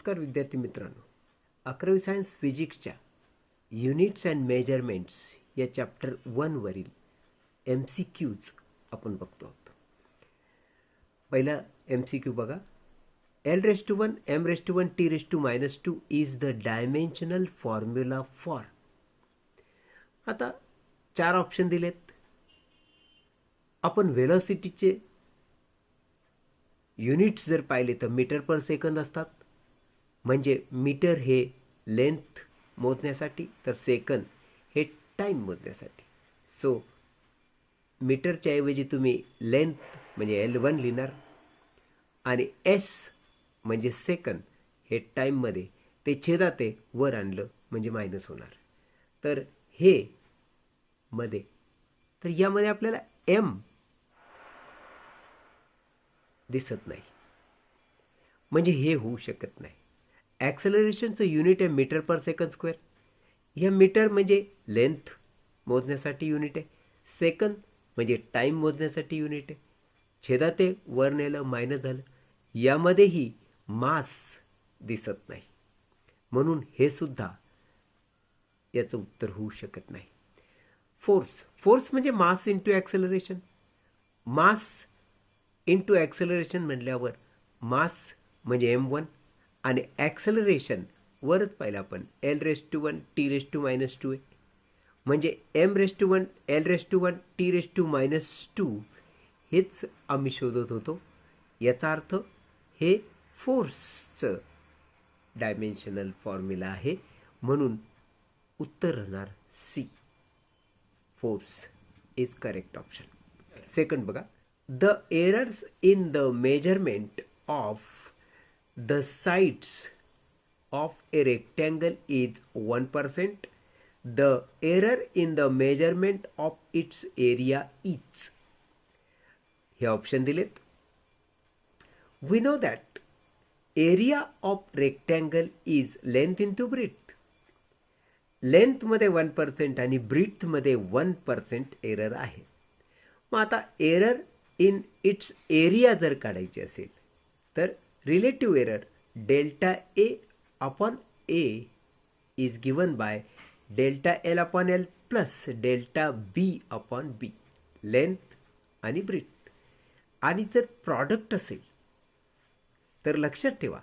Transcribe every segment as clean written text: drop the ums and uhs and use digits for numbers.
नमस्कार विद्यार्थी मित्रांनो, 11वी सायन्स फिजिक्सच्या युनिट्स अँड मेजरमेंट्स या चॅप्टर 1 वरील MCQज आपण बघतो आहोत. पहिला MCQ बघा. L⁻⁴ m⁻⁴ t⁻⁻2 is the dimensional formula for. आता 4 ऑप्शन दिलेत. आपण वेलोसिटीचे युनिट्स जर पाहिले तर मीटर पर सेकंद असतात. म्हणजे मीटर हे लेंथ मोजण्यासाठी तर सेकंद हे टाईम मोजण्यासाठी. सो मीटरच्या ऐवजी तुम्ही लेंथ म्हणजे L1 लिहिणार आणि S म्हणजे सेकंद हे टाईममध्ये ते छेदात वर आणलं म्हणजे मायनस होणार. तर हे मध्ये तर यामध्ये आपल्याला M दिसत नाही, म्हणजे हे होऊ शकत नाही. ॲक्सेलरेशनचं युनिट आहे मीटर पर सेकंद स्क्वेअर. या मीटर म्हणजे लेंथ मोजण्यासाठी युनिट आहे, सेकंद म्हणजे टाईम मोजण्यासाठी युनिट आहे. छेदात ते वर नेलं मायनस झालं. यामध्येही मास दिसत नाही, म्हणून हे सुद्धा याचं उत्तर होऊ शकत नाही. फोर्स म्हणजे mass into acceleration. Mass into acceleration म्हणल्यावर मास म्हणजे m1 आणि ॲक्सेलरेशन वरच पाहिलं आपण L⁻⁴ t⁻⁻2 आहे. म्हणजे m⁻⁴ L⁻⁴ t⁻⁻2 हेच आम्ही शोधत होतो. याचा अर्थ हे फोर्सचं डायमेन्शनल फॉर्म्युला आहे, म्हणून उत्तर राहणार C. Force is correct option. Second बघा. The errors in the measurement of the sides of a rectangle is 1%. The error in the measurement of its area is. हे ऑप्शन दिलेत. We know that area of rectangle is length into breadth. Length मध्ये 1% आणि breath मध्ये 1% error आहे. मग आता error in its area जर काढायची असेल तर relative error delta A upon A is given by delta L upon L plus delta B upon B, length आणि ब्रीथ. आणि जर प्रॉडक्ट असेल तर लक्षात ठेवा,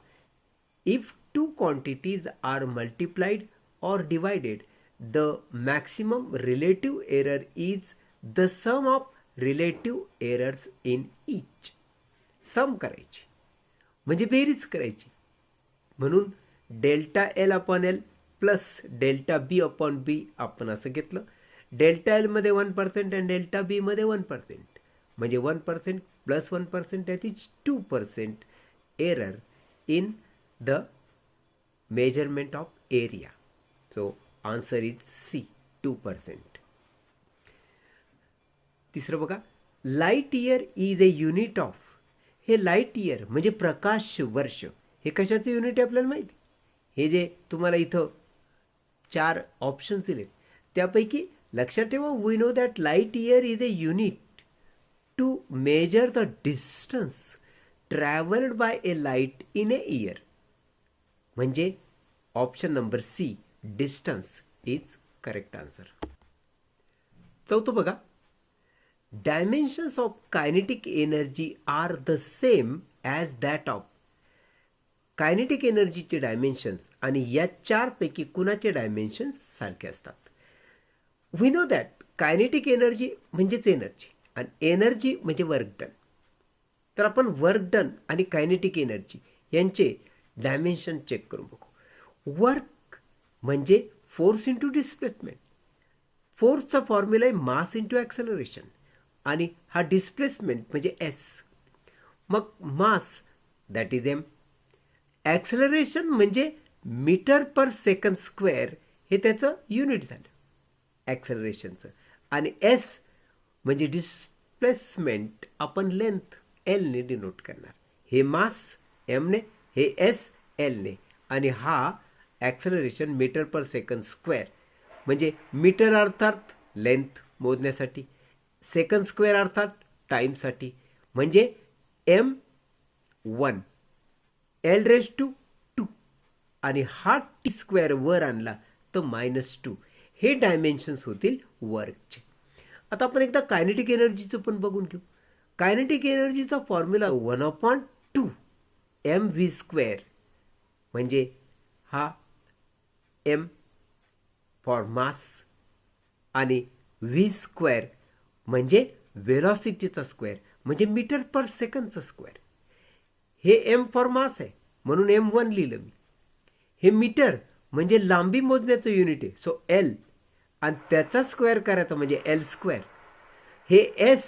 if two quantities are multiplied or divided, the maximum relative error is the sum of relative errors in each. Sum करायची म्हणजे बेरीज करायची, म्हणून delta L upon L plus delta B upon B आपण असं घेतलं. डेल्टा एल मध्ये 1% आणि डेल्टा बी मध्ये 1%, म्हणजे 1% plus 1% that is 2% error in the measurement of area. So answer is C, 2%. तिसरं बघा. Light year is a unit of. हे लाईट इयर म्हणजे प्रकाश वर्ष हे कशाचं युनिट आहे आपल्याला माहिती. हे जे तुम्हाला इथं 4 ऑप्शन्स दिलेत त्यापैकी लक्षात ठेवा, we know that light year is a unit to measure the distance travelled by a light in a year. म्हणजे option number C, distance is correct answer. चौथं बघा. Dimensions of kinetic energy are the same as that of. Kinetic एनर्जीचे dimensions आणि या 4 पैकी कुणाचे dimensions सारखे असतात. We know that kinetic energy म्हणजेच एनर्जी आणि एनर्जी म्हणजे वर्क डन. तर आपण वर्क डन आणि कायनेटिक एनर्जी यांचे डायमेन्शन चेक करून बघू. वर्क म्हणजे फोर्स इंटू डिस्प्लेसमेंट. फोर्सचा फॉर्म्युला आहे मास इंटू ॲक्सेलरेशन आणि हा डिस्प्लेसमेंट म्हणजे एस. मग मास दॅट इज एम. ॲक्सेलरेशन म्हणजे मीटर पर सेकंद स्क्वेअर हे त्याचं युनिट झालं ॲक्सेलरेशनचं. आणि एस म्हणजे डिस्प्लेसमेंट आपण लेंथ एलने डिनोट करणार. हे मास एमने, हे एस एलने आणि हा acceleration meter per second square. म्हणजे मीटर अर्थात लेंथ मोजण्यासाठी, सेकंद स्क्वेअर अर्थात टाईमसाठी. म्हणजे M1 L⁻². आणि हा टी स्क्वेअर वर आणला तर -2 हे डायमेन्शन्स होतील वर्कचे. आता आपण एकदा कायनेटिक एनर्जीचं पण बघून घेऊ. कायनेटिक एनर्जीचा फॉर्म्युला 1/2 mv², म्हणजे हा m फॉर मास आणि v² म्हणजे वेलॉसिटीचा स्क्वेअर, म्हणजे मीटर पर सेकंडचा स्क्वेअर. हे m फॉर मास आहे म्हणून m1 लिहिलं मी. हे मीटर म्हणजे लांबी मोजण्याचं युनिट आहे, सो l, आणि त्याचा स्क्वेअर करायचा म्हणजे l². हे s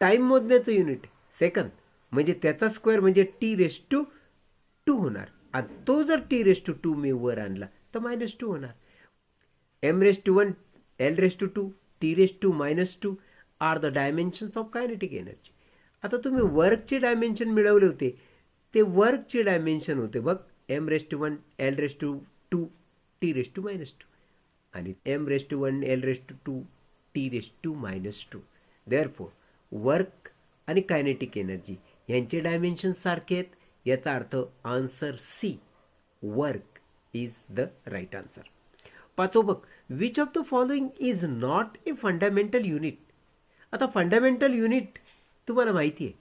टाइम मोजण्याचं युनिट आहे, सेकंद, म्हणजे त्याचा स्क्वेअर म्हणजे t⁻² होणार. आणि तो जर t⁻² मी वर आणला तर -2 होणार. m⁻1, l⁻2, t⁻² are the dimensions of kinetic energy. आता तुम्ही वर्कचे डायमेन्शन मिळवले होते, ते वर्कचे डायमेन्शन होते बघ, m⁻1, l⁻2, t⁻², आणि m⁻1, l⁻2, t⁻². Therefore work आणि कायनेटिक एनर्जी यांचे डायमेन्शन्स सारखे आहेत. याचा अर्थ answer C, work is the right answer. पाचवं बघ, which of the following is not a fundamental unit. आता फंडामेंटल युनिट तुम्हाला माहिती आहे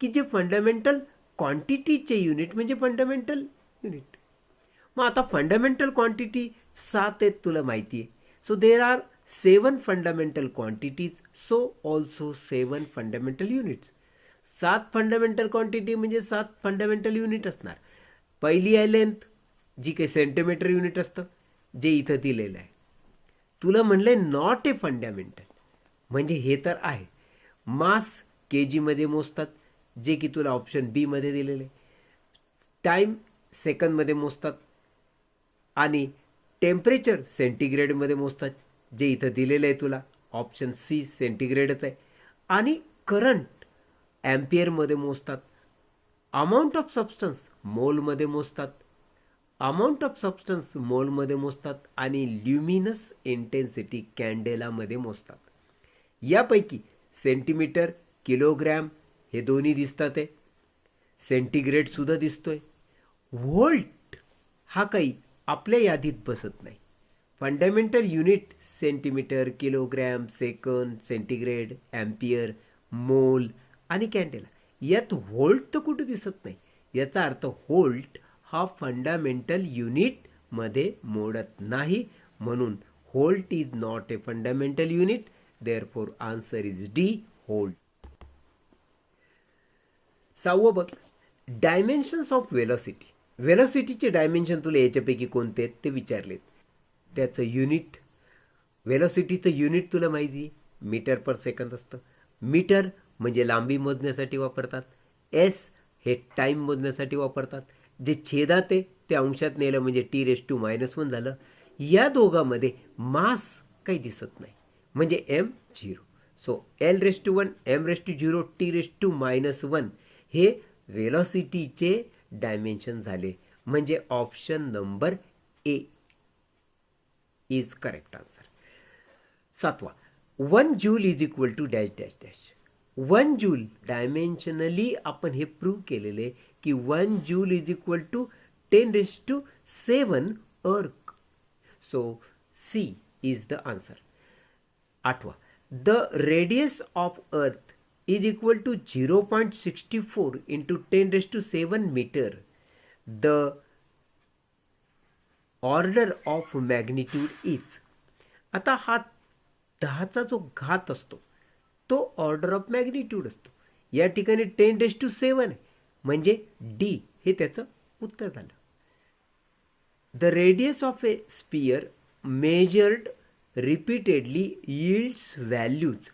की जे फंडामेंटल क्वांटिटीचे युनिट म्हणजे फंडामेंटल युनिट. मग आता फंडामेंटल क्वांटिटी 7 आहेत तुला माहिती आहे. So there are 7 fundamental quantities, so also 7 fundamental units. 7 fundamental quantity म्हणजे 7 फंडामेंटल युनिट असणार. पहिली आहे लेंथ, जी काही सेंटीमीटर युनिट असतं, जे इथं दिलेलं आहे. तुला म्हणलंय नॉट ए फंडामेंटल, म्हणजे हे तर आहे. मास के जीमध्ये मोजतात, जे की तुला ऑप्शन बी मध्ये दिलेलं आहे. टाईम सेकंदमध्ये मोजतात आणि टेम्परेचर सेंटीग्रेडमध्ये मोजतात, जे इथं दिलेलं आहे तुला ऑप्शन सी सेंटीग्रेडच आहे. आणि करंट ॲम्पियरमध्ये मोजतात. अमाऊंट ऑफ सबस्टन्स मोलमध्ये मोजतात. अमाऊंट ऑफ सबस्टन्स मोलमध्ये मोजतात आणि ल्युमिनस इंटेन्सिटी कॅन्डेलामध्ये मोजतात. यापैकी सेंटीमीटर, किलोग्रॅम हे दोन्ही दिसतात आहे. सेंटीग्रेड सुद्धा दिसतोय. व्होल्ट हा काही आपल्या यादीत बसत नाही. Fundamental unit centimetre, kilogram, second, centigrade, ampere, मोल आणि कॅन्डेला, यात व्होल्ट तर कुठे दिसत नाही. याचा अर्थ व्होल्ट हा फंडामेंटल युनिटमध्ये मोडत नाही, म्हणून volt is not a fundamental unit. Therefore answer is D, volt. 6वं बघ, डायमेन्शन्स ऑफ वेलॉसिटी. वेलॉसिटीचे डायमेन्शन तुला याच्यापैकी कोणते आहेत ते विचारलेत. त्याचं युनिट, वेलॉसिटीचं युनिट तुला माहिती आहे, मीटर पर सेकंद असतं. मीटर म्हणजे लांबी मोजण्यासाठी वापरतात. एस हे टाईम मोजण्यासाठी वापरतात. जे छेदात आहे ते अंशात नेलं म्हणजे t⁻⁻1 झालं. या दोघांमध्ये मास काही दिसत नाही, म्हणजे m0. So l⁻1, m⁻0, t⁻⁻1 हे वेलॉसिटीचे डायमेन्शन झाले, म्हणजे option number A is correct answer. 7वा, 1 joule is equal to dash dash dash. 1 joule dimensionally आपण हे प्रूव्ह केलेले की 1 joule is equal to 10⁷ erg. So C is the answer. 8वा, the radius of Earth is equal to 0.64 into 10⁷ metre. The order of magnitude is. आता हा 10चा जो घात असतो तो ऑर्डर ऑफ मॅग्निट्यूड असतो. या ठिकाणी 10⁷ आहे, म्हणजे डी हे त्याचं उत्तर झालं. The radius of a sphere measured repeatedly yields values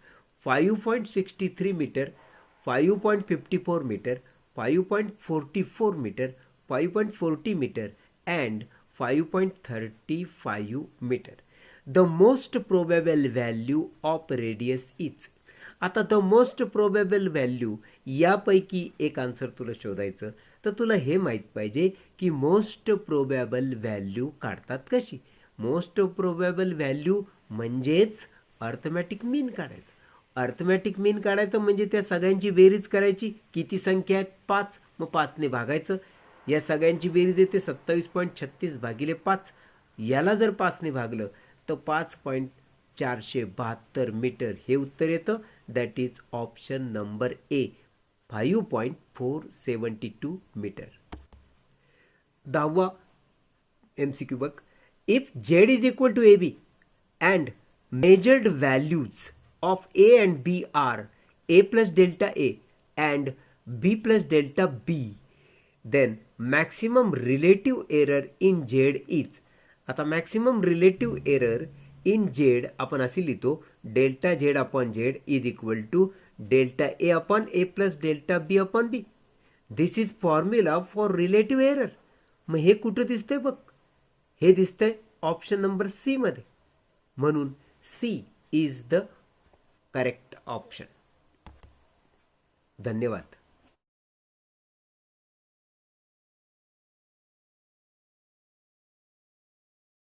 5.63 meter, 5.54 meter, 5.44 meter, 5.40 meter and 5.35 meter. The most probable value of radius is. आता द मोस्ट प्रोबेबल व्हॅल्यू यापैकी एक आन्सर तुला शोधायचं, तर तुला हे माहीत पाहिजे की मोस्ट प्रोबेबल व्हॅल्यू काढतात कशी. मोस्ट प्रोबेबल व्हॅल्यू म्हणजेच अर्थमॅटिक मीन काढायचं. अर्थमॅटिक मीन काढायचं म्हणजे त्या सगळ्यांची बेरीज करायची. किती संख्या आहेत? 5. मग 5ने भागायचं. या सगळ्यांची बेरीज येते 27.36 भागिले 5. याला जर 5ने भागलं तर 5.472 मीटर हे उत्तर येतं. That is option number A, 5.472 metre. 10वा MCQ बघ. If Z is equal to AB and measured values of A and B are A plus delta A and B plus delta B, then maximum relative error in Z is. आता maximum relative error in Z आपण असे लिहितो, delta Z upon Z is equal to delta A upon A plus delta B upon B. This is formula for relative error. मग हे कुठं दिसतंय बघ, हे दिसतंय ऑप्शन नंबर सी मध्ये. म्हणून C is the correct option. धन्यवाद.